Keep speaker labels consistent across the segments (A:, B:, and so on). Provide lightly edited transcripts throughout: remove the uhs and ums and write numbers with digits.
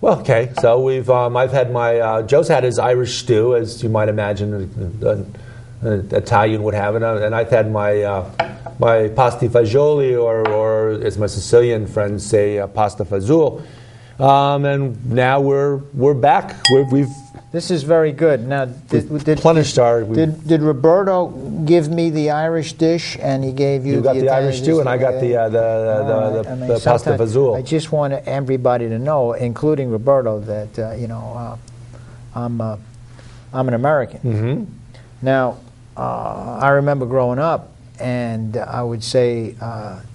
A: Well, okay. So I've had my Joe's had his Irish stew, as you might imagine an Italian would have it, and I've had my my pasta fagioli, or as my Sicilian friends say, pasta fazool. And now we're back. We've
B: This is very good. Now, did Roberto give me the Irish dish, and he gave you the
A: the Irish stew, and I got the pasta fazool.
B: I just want everybody to know, including Roberto, that I'm an American.
A: Mm-hmm.
B: Now, I remember growing up, and I would say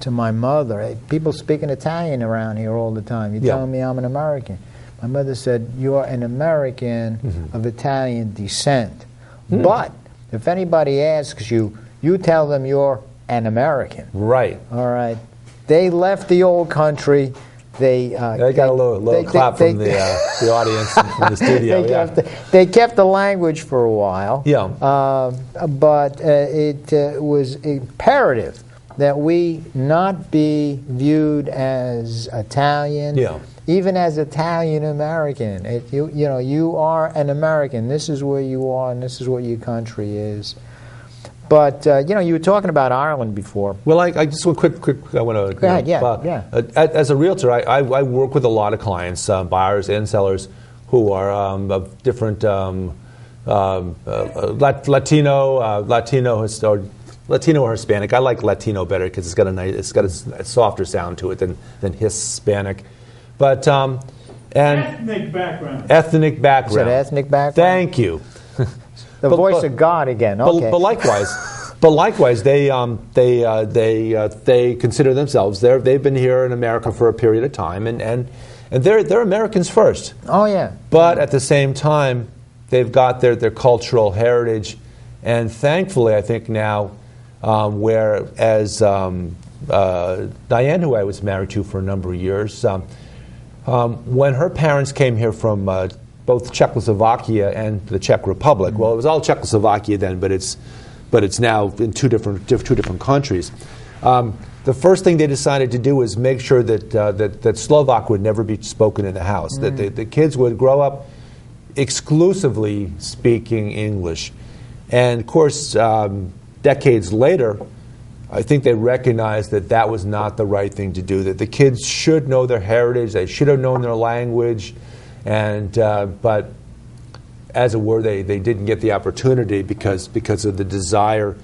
B: to my mother, hey, people speaking Italian around here all the time. You're telling me I'm an American. My mother said, you're an American of Italian descent. But if anybody asks you, you tell them you're an American.
A: Right.
B: All right. They left the old country. They
A: got a little clap from the audience and from the studio.
B: They kept the language for a while.
A: Yeah.
B: But it was imperative that we not be viewed as Italian.
A: Yeah.
B: Even as Italian American, you are an American. This is where you are, and this is what your country is. But you were talking about Ireland before.
A: Well, I just want quick. I want to.
B: Go ahead. Yeah.
A: As a realtor, I work with a lot of clients, buyers and sellers, who are of different Latino or Hispanic. I like Latino better because it's got a softer sound to it than Hispanic. But
C: ethnic background.
A: Ethnic background.
B: Is that ethnic background?
A: Thank you.
B: The voice of God again. Okay.
A: But likewise, they consider themselves they've been here in America for a period of time, and they're Americans first.
B: Oh yeah.
A: But at the same time, they've got their cultural heritage, and thankfully, I think now, whereas Diane, who I was married to for a number of years. When her parents came here from both Czechoslovakia and the Czech Republic, well, it was all Czechoslovakia then, but it's now in two different countries. The first thing they decided to do was make sure that Slovak would never be spoken in the house. That the kids would grow up exclusively speaking English, and of course, decades later, I think they recognized that was not the right thing to do, that the kids should know their heritage, they should have known their language, but as it were, they didn't get the opportunity because of the desire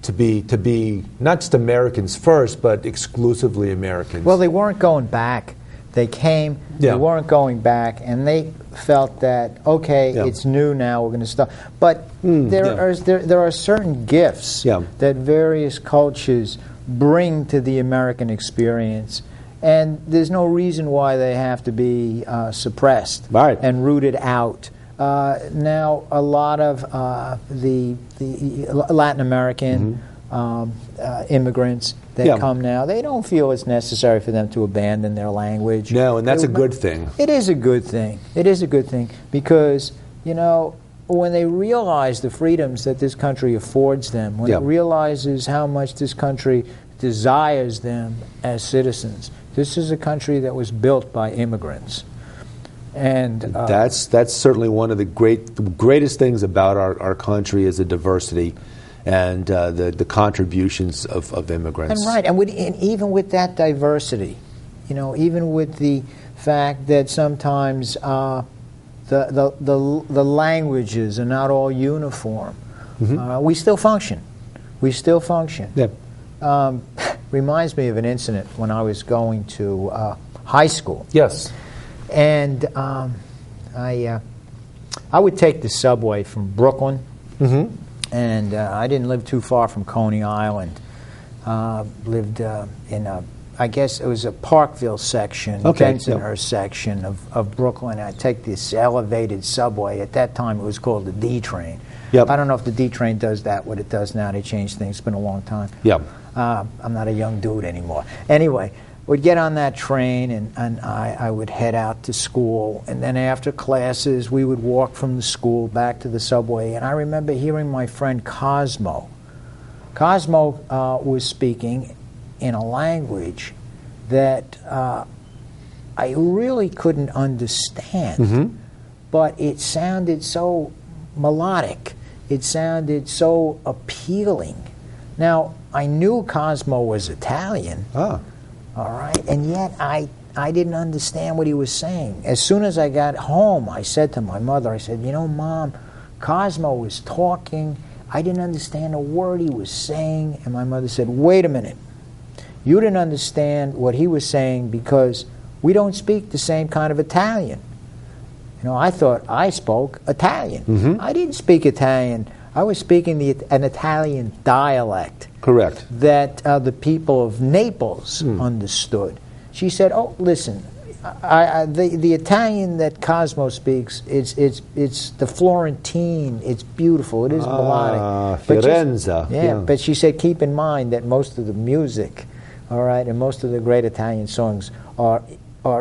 A: to be not just Americans first, but exclusively Americans.
B: Well, they weren't going back. They came, they weren't going back, and they felt that, okay, it's new now, we're going to stop. But there are certain gifts that various cultures bring to the American experience, and there's no reason why they have to be suppressed and rooted out. Now, a lot of the Latin American immigrants that come now, they don't feel it's necessary for them to abandon their language.
A: No, and that's a good thing.
B: It is a good thing. It is a good thing because, when they realize the freedoms that this country affords them, when it realizes how much this country desires them as citizens, this is a country that was built by immigrants. And
A: that's certainly one of the greatest things about our country is the diversity and the contributions of immigrants.
B: And even with that diversity, even with the fact that sometimes the languages are not all uniform, we still function. We still function.
A: Yeah.
B: Reminds me of an incident when I was going to high school.
A: Yes.
B: And I would take the subway from Brooklyn. And I didn't live too far from Coney Island. Lived in I guess it was a Parkville section, Bensonhurst section of Brooklyn. I'd take this elevated subway. At that time, it was called the D train. I don't know if the D train does what it does now. They changed things. It's been a long time. I'm not a young dude anymore. Anyway, we'd get on that train, and I would head out to school. And then after classes, we would walk from the school back to the subway. And I remember hearing my friend Cosmo. Cosmo was speaking in a language that I really couldn't understand. But it sounded so melodic. It sounded so appealing. Now, I knew Cosmo was Italian, all right, and yet I didn't understand what he was saying. As soon as I got home, I said to my mother, I said, you know, Mom, Cosmo was talking. I didn't understand a word he was saying. And my mother said, wait a minute. You didn't understand what he was saying because we don't speak the same kind of Italian. You know, I thought I spoke Italian. I didn't speak Italian. I was speaking an Italian dialect.
A: Correct.
B: That the people of Naples understood. She said, "Oh, listen, the Italian that Cosmo speaks, it's the Florentine. It's beautiful. It is melodic.
A: Firenze.
B: But she said, keep in mind that most of the music, all right, and most of the great Italian songs are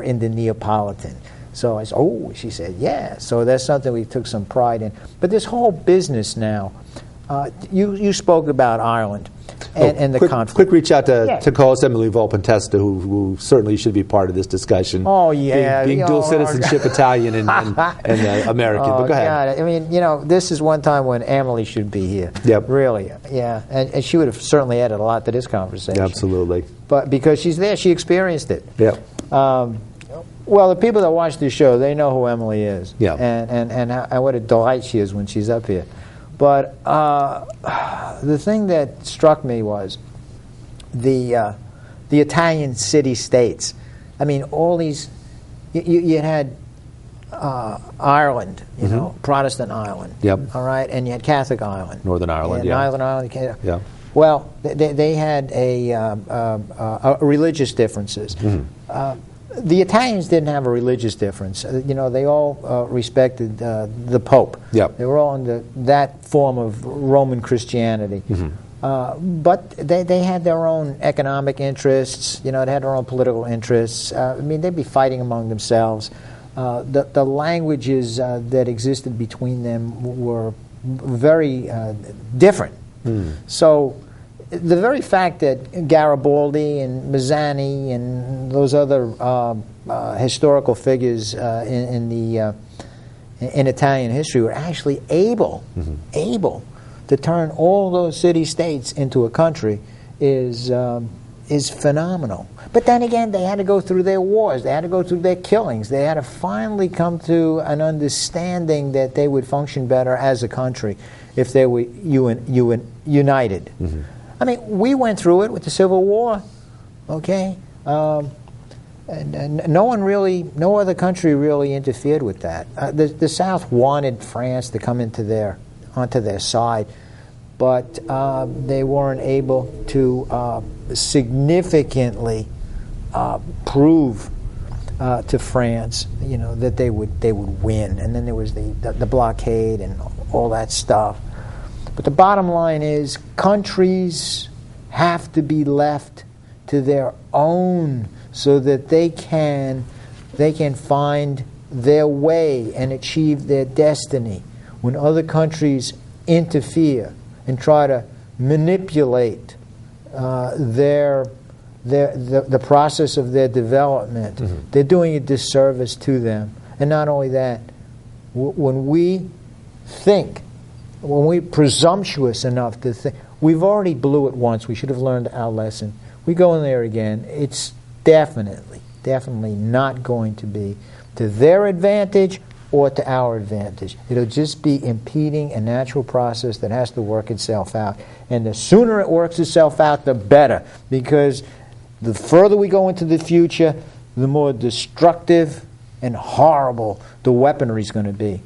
B: in the Neapolitan." So I said, oh, she said, yeah. So that's something we took some pride in. But this whole business now, you spoke about Ireland and the conflict.
A: Quick reach out to Carlos Emily Volpentesta, who certainly should be part of this discussion.
B: Oh, yeah.
A: Being dual citizenship Italian and American. But go ahead.
B: God. I mean, you know, this is one time when Emily should be here.
A: Yep.
B: Really, yeah. And she would have certainly added a lot to this conversation.
A: Absolutely.
B: But because she's there, she experienced it.
A: Yep.
B: Well, the people that watch this show, they know who Emily is.
A: Yeah.
B: And what a delight she is when she's up here. But the thing that struck me was the Italian city-states. I mean, all these... You had Ireland, you know, Protestant Ireland.
A: Yep.
B: All right? And you had Catholic Ireland.
A: Northern Ireland,
B: Northern Ireland.
A: Yeah.
B: Well, they had a religious differences. The Italians didn't have a religious difference. You know, they all respected the Pope.
A: Yep.
B: They were all under that form of Roman Christianity. But they had their own economic interests. You know, they had their own political interests. I mean, they'd be fighting among themselves. The languages that existed between them were very different. So the very fact that Garibaldi and Mazzani and those other historical figures in Italian history were actually able to turn all those city-states into a country is phenomenal. But then again, they had to go through their wars. They had to go through their killings. They had to finally come to an understanding that they would function better as a country if they were united. I mean, we went through it with the Civil War, okay? And no other country really interfered with that. The South wanted France to come onto their side, but they weren't able to significantly prove to France, you know, that they would win. And then there was the blockade and all that stuff. But the bottom line is, countries have to be left to their own so that they can find their way and achieve their destiny. When other countries interfere and try to manipulate the process of their development, they're doing a disservice to them. And not only that, when we're presumptuous enough to think, we've already blew it once, we should have learned our lesson. We go in there again, it's definitely not going to be to their advantage or to our advantage. It'll just be impeding a natural process that has to work itself out. And the sooner it works itself out, the better. Because the further we go into the future, the more destructive and horrible the weaponry is going to be.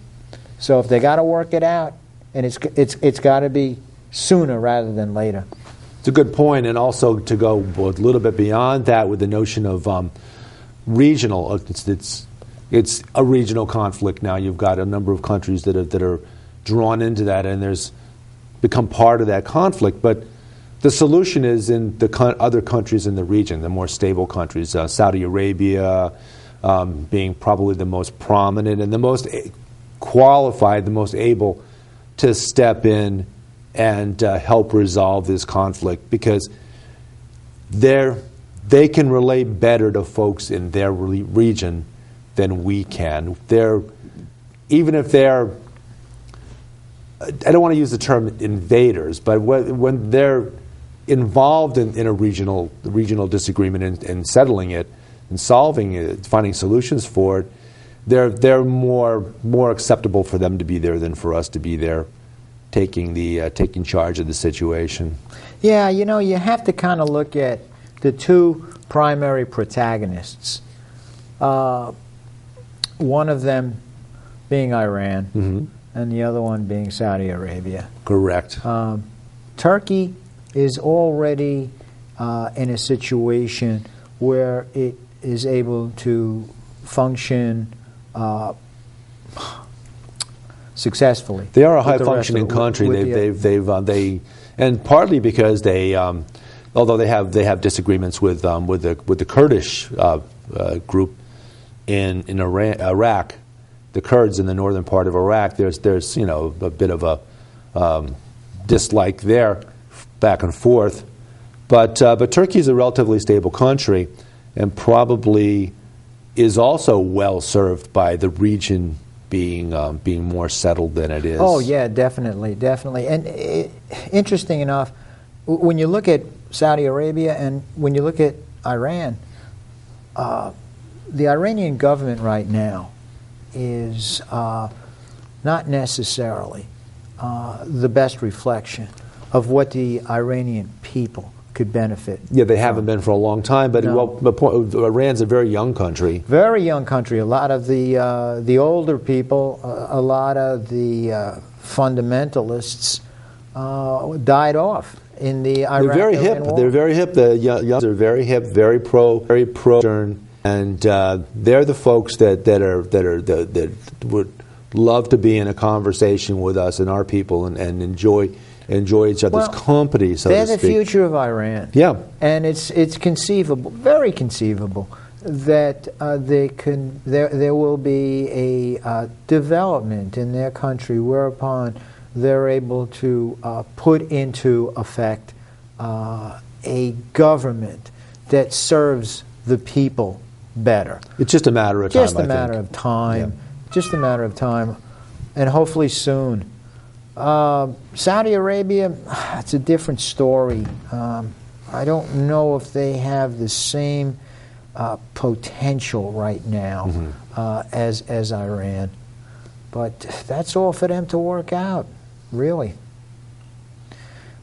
B: So if they got to work it out, and it's got to be sooner rather than later.
A: It's a good point, and also to go a little bit beyond that with the notion of regional. It's a regional conflict now. You've got a number of countries that are drawn into that, and there's become part of that conflict. But the solution is in the other countries in the region, the more stable countries. Saudi Arabia being probably the most prominent and the most qualified, the most able to step in and help resolve this conflict, because they're they can relate better to folks in their region than we can. Even if they're, I don't want to use the term invaders, but when they're involved in a regional disagreement and settling it and solving it, finding solutions for it, they're more acceptable for them to be there than for us to be there, taking charge of the situation.
B: Yeah, you have to kind of look at the two primary protagonists. One of them being Iran, and the other one being Saudi Arabia.
A: Correct.
B: Turkey is already in a situation where it is able to function successfully.
A: They are a high-functioning country. And partly because they, although they have disagreements with the Kurdish group in Iraq, the Kurds in the northern part of Iraq, there's a bit of a dislike there, back and forth. But Turkey is a relatively stable country, and probably is also well served by the region being more settled than it is.
B: Oh yeah, definitely. And interesting enough, when you look at Saudi Arabia and when you look at Iran, the Iranian government right now is not necessarily the best reflection of what the Iranian people could benefit.
A: Yeah, they haven't been for a long time, but Iran's a very young country.
B: Very young country. A lot of the older people, a lot of the fundamentalists died off in the Iraq.
A: They're very hip.
B: War.
A: They're very hip. The young are very hip, very pro, and they're the folks that would love to be in a conversation with us and our people and enjoy each other's company, so to speak.
B: They're the future of Iran.
A: Yeah.
B: And it's conceivable, very conceivable, that there will be a development in their country whereupon they're able to put into effect a government that serves the people better.
A: It's just a matter of time,
B: Just a matter of time. Yeah. Just a matter of time. And hopefully soon. Saudi Arabia, it's a different story. I don't know if they have the same potential right now as Iran. But that's all for them to work out, really.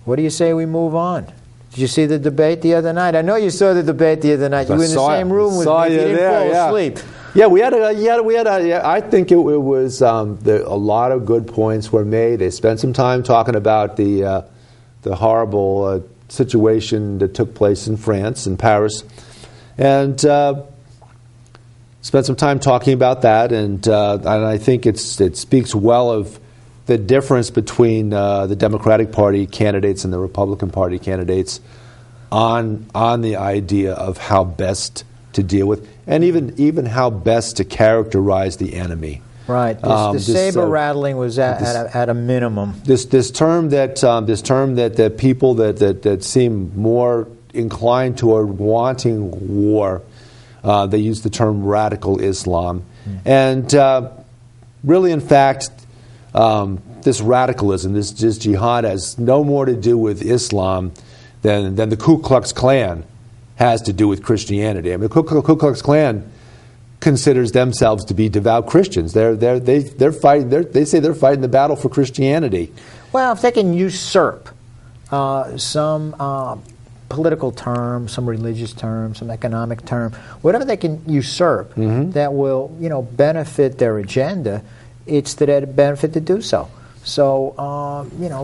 B: What do you say we move on? Did you see the debate the other night? I know you saw the debate the other night. You were in the same room with me. You didn't fall asleep.
A: Yeah, we had I think it was a lot of good points were made. They spent some time talking about the horrible situation that took place in France, in Paris, and spent some time talking about that. And I think it speaks well of the difference between the Democratic Party candidates and the Republican Party candidates on the idea of how best to deal with, and even how best to characterize the enemy.
B: Right. The saber rattling was at a minimum.
A: This term that people that seem more inclined toward wanting war, they use the term radical Islam, and really, in fact, this radicalism, this jihad, has no more to do with Islam than the Ku Klux Klan has to do with Christianity. I mean, the Ku Klux Klan considers themselves to be devout Christians. They're fighting. They say they're fighting the battle for Christianity.
B: Well, if they can usurp some political term, some religious term, some economic term, whatever they can usurp that will benefit their agenda, it's to their benefit to do so. So,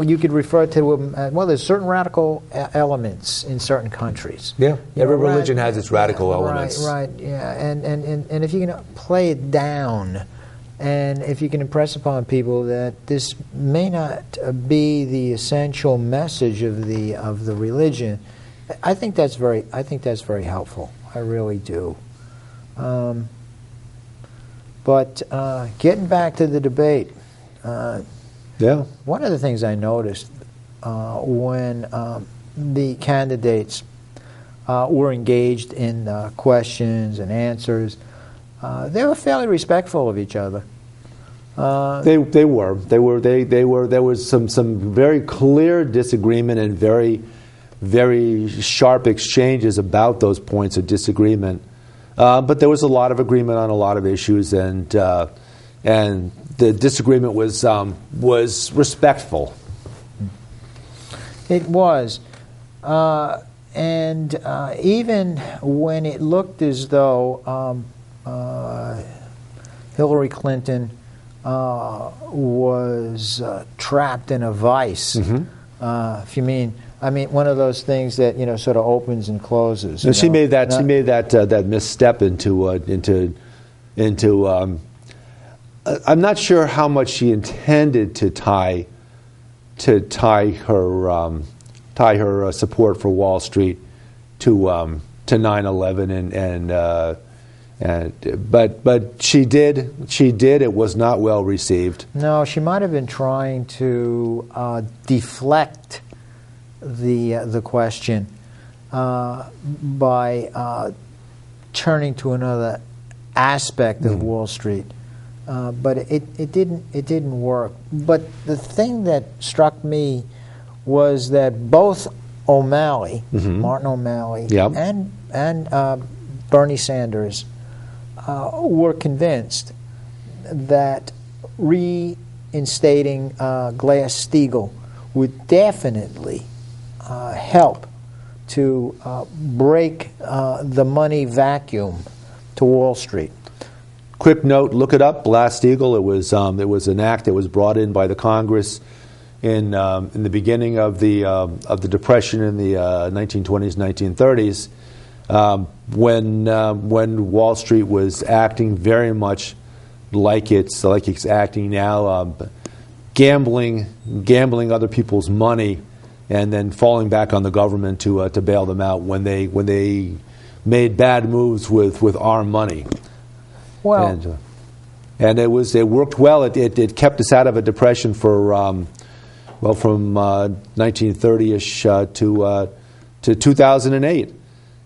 B: you could refer to them as, there's certain radical elements in certain countries.
A: Yeah, every religion has its radical elements.
B: Right, yeah. And if you can play it down, and if you can impress upon people that this may not be the essential message of the religion, I think that's very helpful. I really do. But getting back to the debate, one of the things I noticed when the candidates were engaged in questions and answers. They were fairly respectful of each other.
A: They were. There was some very clear disagreement and very sharp exchanges about those points of disagreement. But there was a lot of agreement on a lot of issues, and the disagreement was respectful.
B: It was. And even when it looked as though Hillary Clinton was trapped in a vice, if you mean, one of those things that sort of opens and closes.
A: And she made that misstep into. I'm not sure how much she intended to tie her support for Wall Street to 9/11 but she did. It was not well received.
B: No, she might have been trying to deflect the question by turning to another aspect of Wall Street. But it didn't work. But the thing that struck me was that both O'Malley, Martin O'Malley, and Bernie Sanders were convinced that reinstating Glass-Steagall would definitely help to break the money vacuum to Wall Street.
A: Quick note: look it up. Glass-Steagall. It was an act that was brought in by the Congress in the beginning of the Depression in the 1920s, 1930s, when Wall Street was acting very much like it's acting now, gambling other people's money, and then falling back on the government to bail them out when they made bad moves with our money.
B: Well,
A: and it worked well. It kept us out of a depression for from 1930ish to 2008.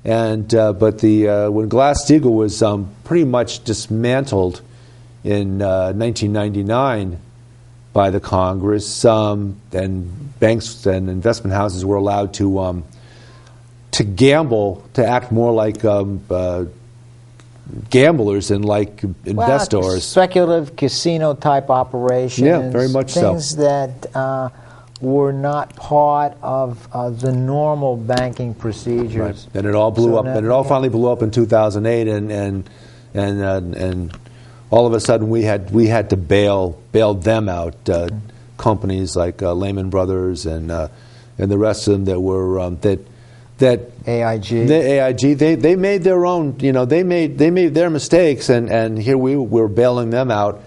A: And but when Glass-Steagall was pretty much dismantled in 1999 by the Congress, and banks and investment houses were allowed to gamble, to act more like gamblers and like investors.
B: Speculative casino type operations.
A: Yeah, very much so.
B: Things that were not part of the normal banking procedures.
A: Right. And it all blew up. And it all finally blew up in 2008. And all of a sudden we had to bail them out. Companies like Lehman Brothers and the rest of them that were that
B: AIG.
A: They made their own. They made their mistakes, and here we were bailing them out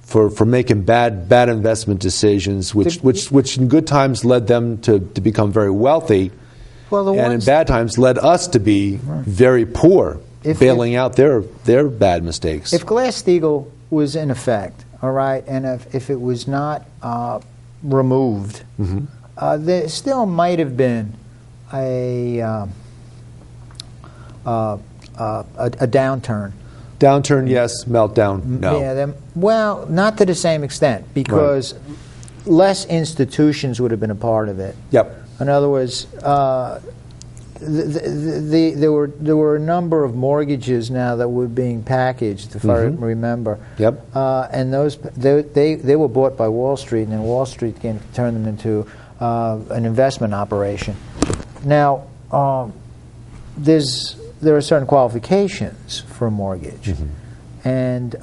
A: for making bad investment decisions, which in good times led them to become very wealthy, and in bad times led us to be very poor, bailing out their bad mistakes.
B: If Glass-Steagall was in effect, all right, and if it was not removed, there still might have been a downturn.
A: Downturn, yes. Meltdown, no.
B: Yeah, well, not to the same extent, because less institutions would have been a part of it.
A: Yep.
B: In other words, there were a number of mortgages now that were being packaged, if I remember.
A: Yep.
B: And those they were bought by Wall Street, and then Wall Street can turn them into an investment operation. Now, there are certain qualifications for a mortgage, and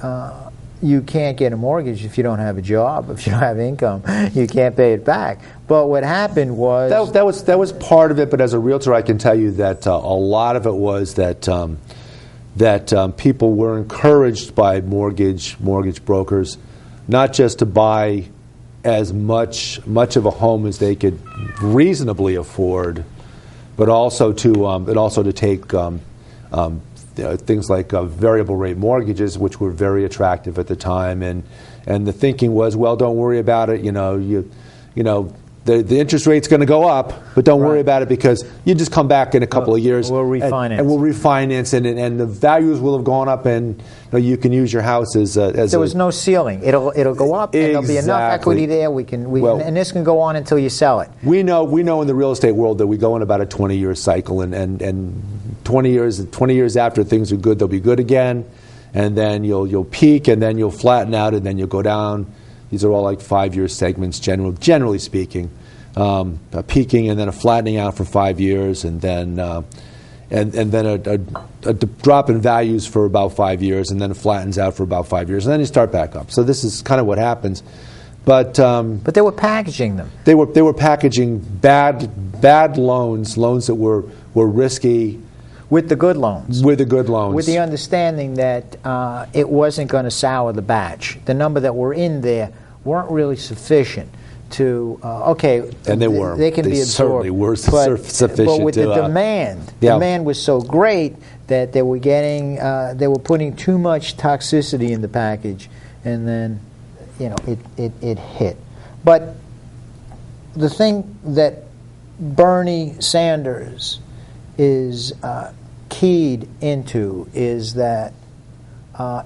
B: you can't get a mortgage if you don't have a job, if you don't have income. You can't pay it back. But what happened was
A: that was part of it. But as a realtor, I can tell you that a lot of it was that people were encouraged by mortgage brokers, not just to buy as much of a home as they could reasonably afford, but also to take things like variable rate mortgages, which were very attractive at the time, and the thinking was, well, don't worry about it. the interest rate's going to go up, but don't worry about it because you just come back in a couple of years.
B: We'll refinance.
A: And we'll refinance it, and the values will have gone up, and you can use your house as
B: there was no ceiling. It'll go up, and there'll be enough equity there. And this can go on until you sell it.
A: We know in the real estate world that we go in about a 20-year cycle, and 20 years after things are good, they'll be good again, and then you'll peak, and then you'll flatten out, and then you'll go down. These are all like 5-year segments, generally speaking, peaking and then a flattening out for 5 years, and then a drop in values for about 5 years, and then it flattens out for about 5 years, and then you start back up. So this is kind of what happens. But
B: they were packaging them.
A: They were packaging bad loans that were risky.
B: With the good loans.
A: With the good loans.
B: With the understanding that it wasn't going to sour the batch. The number that were in there weren't really sufficient to,
A: and they were.
B: They can be absorbed.
A: Certainly were sufficient.
B: But with the demand was so great that they were putting too much toxicity in the package, and then, it hit. But the thing that Bernie Sanders is keyed into is that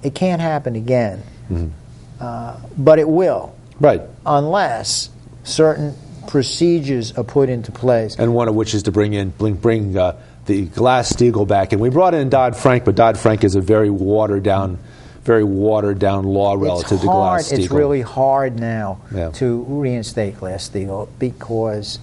B: it can't happen again, but it will,
A: right?
B: Unless certain procedures are put into place,
A: and one of which is to bring the Glass-Steagall back. And we brought in Dodd-Frank, but Dodd-Frank is a very watered down law relative to Glass-Steagall.
B: It's really hard now to reinstate Glass-Steagall because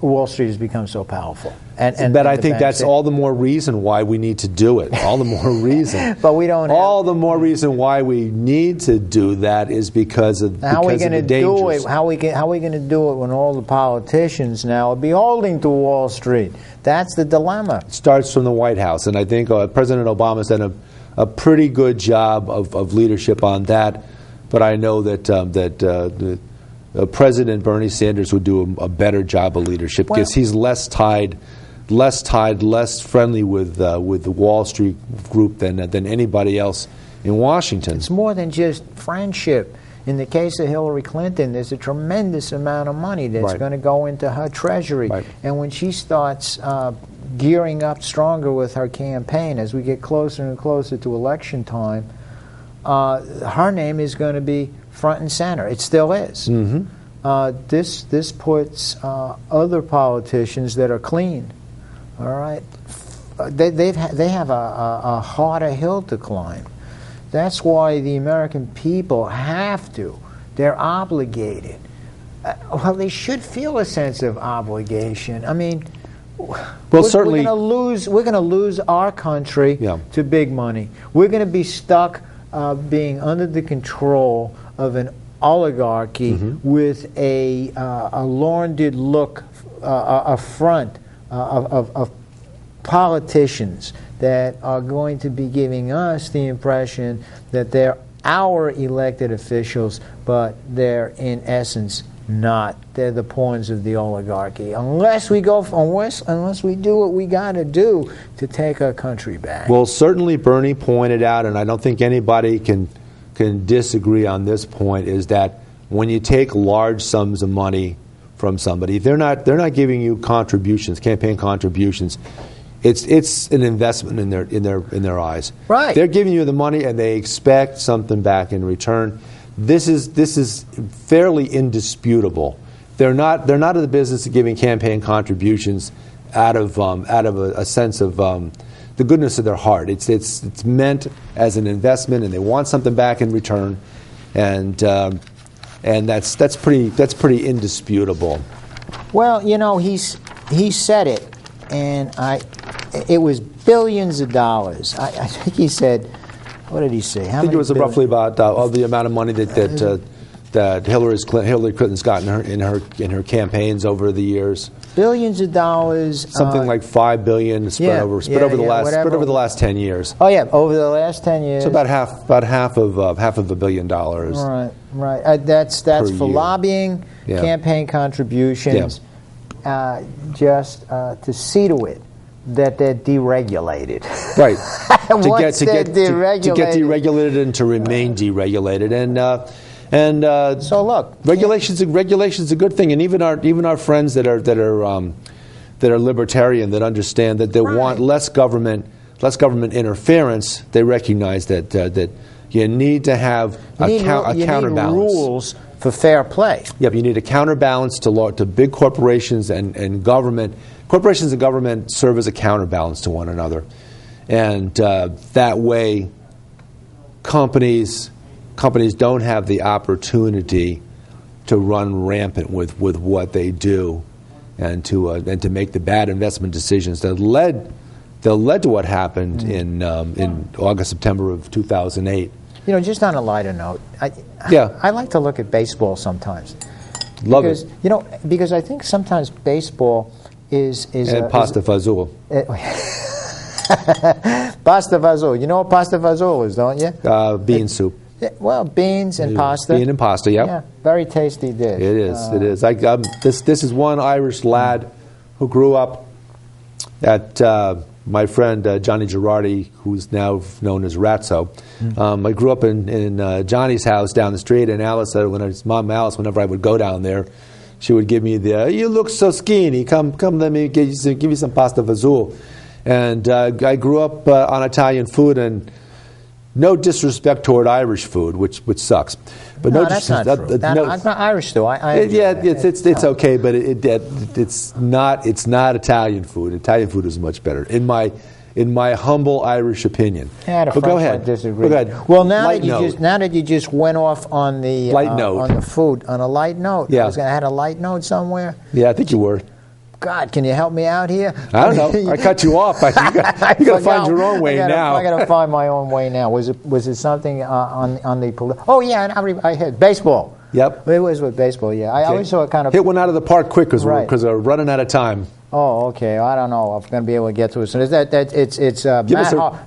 B: Wall Street has become so powerful.
A: But I think that's all the more reason why we need to do it. All the more reason.
B: But we don't.
A: All the more reason why we need to do that is because of the dangers.
B: How are we going to do it? How are we going to do it when all the politicians now are beholden to Wall Street? That's the dilemma.
A: It starts from the White House, and I think President Obama's done a pretty good job of leadership on that. But I know that President Bernie Sanders would do a better job of leadership because he's less friendly with the Wall Street group than anybody else in Washington.
B: It's more than just friendship. In the case of Hillary Clinton, there's a tremendous amount of money that's going to go into her treasury. Right. And when she starts gearing up stronger with her campaign, as we get closer and closer to election time, her name is going to be front and center. It still is. Mm-hmm. This puts other politicians that are clean. All right, they have a harder hill to climb. That's why the American people have to. They're obligated. Well, they should feel a sense of obligation. I mean,
A: certainly
B: we're going to lose our country to big money. We're going to be stuck being under the control of an oligarchy with a laundered look, a front of politicians that are going to be giving us the impression that they're our elected officials, but they're in essence not. They're the pawns of the oligarchy. Unless we do what we got to do to take our country back.
A: Well, certainly Bernie pointed out, and I don't think anybody can disagree on this point, is that when you take large sums of money from somebody, they're not giving you contributions, campaign contributions. It's an investment in their eyes.
B: Right.
A: They're giving you the money and they expect something back in return. This is fairly indisputable. They're not in the business of giving campaign contributions out of a sense of the goodness of their heart. It's meant as an investment, and they want something back in return, and that's pretty indisputable.
B: Well, he said it, and it was billions of dollars. I think he said. What did he say?
A: I think it was roughly about of the amount of money that Hillary Clinton's gotten in her campaigns over the years.
B: Billions of dollars.
A: Something like $5 billion spread over the last 10 years.
B: Oh yeah, over the last 10 years.
A: So about half of $500 million.
B: Right. That's for lobbying, campaign contributions, just to see to it that they're deregulated.
A: Right.
B: to get
A: deregulated and to remain deregulated. And
B: So look,
A: regulation's a good thing, and even our friends that are libertarian, that understand that they want less government interference. They recognize that you need to have a counterbalance.
B: Need rules for fair play.
A: Yep, you need a counterbalance to big corporations and government. Corporations and government serve as a counterbalance to one another, and that way, companies don't have the opportunity to run rampant with what they do, and to make the bad investment decisions that led to what happened in August, September of 2008.
B: You know, just on a lighter note, I like to look at baseball sometimes.
A: Love it.
B: You know, because I think sometimes baseball is
A: and pasta fazool.
B: Pasta fazool. You know what pasta fazool is, don't you?
A: Bean soup.
B: Well, beans and pasta.
A: Bean and pasta, yep.
B: Yeah, very tasty dish.
A: It is. This is one Irish lad who grew up at my friend Johnny Girardi, who's now known as Ratso. I grew up in Johnny's house down the street, and Alice said, his mom Alice, whenever I would go down there, she would give me you look so skinny, come let me give you some pasta fazool. And I grew up on Italian food, and no disrespect toward Irish food, which sucks, but no
B: that's not true. I'm not Irish though.
A: It's okay, but it's not Italian food. Italian food is much better in my humble Irish opinion.
B: But
A: go ahead.
B: Disagree.
A: Go ahead.
B: Well, now that you just went off on the
A: light note
B: on the food on a light note.
A: Yeah.
B: I was going to have a light note somewhere.
A: Yeah, I think you were.
B: God, can you help me out here?
A: I don't know. I cut you off. You got to find your own way now.
B: I got to find my own way now. Was it something on the? Oh yeah, I had baseball.
A: Yep.
B: It was with baseball. Yeah, I always saw it kind of
A: hit one out of the park quick because we're running out of time.
B: Oh, okay. I don't know if I'm going to be able to get to it. So it's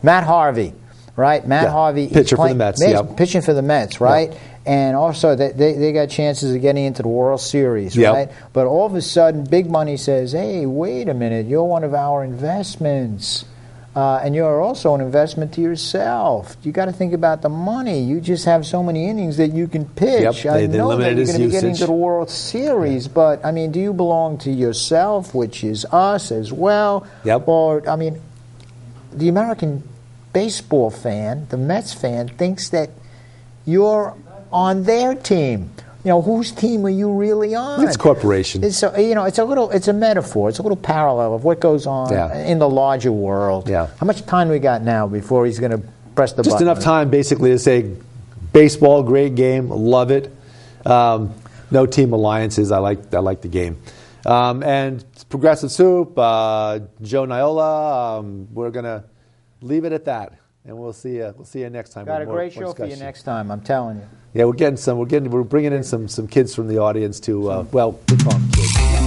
B: Matt Harvey, right? Matt Harvey,
A: pitcher for the Mets.
B: Pitching for the Mets, right? Yep. And also, they got chances of getting into the World Series, right? But all of a sudden, big money says, hey, wait a minute, you're one of our investments. And you're also an investment to yourself. You got to think about the money. You just have so many innings that you can pitch.
A: Yep,
B: I know that you're going to be getting
A: usage.
B: to the World Series, but, I mean, do you belong to yourself, which is us as well?
A: Yep.
B: Or, I mean, the American baseball fan, the Mets fan, thinks that you're on their team. You know, whose team are you really on?
A: It's corporation.
B: It's a metaphor. It's a little parallel of what goes on in the larger world.
A: Yeah.
B: How much time we got now before he's going to press the button?
A: Just enough time, basically, to say, baseball, great game, love it. No team alliances. I like the game. And Progressive Soup, Joe Niola. We're going to leave it at that. And we'll see you next time.
B: Got a great show for you next time, I'm telling you.
A: Yeah, we're bringing in some kids from the audience to, we'll call them kids.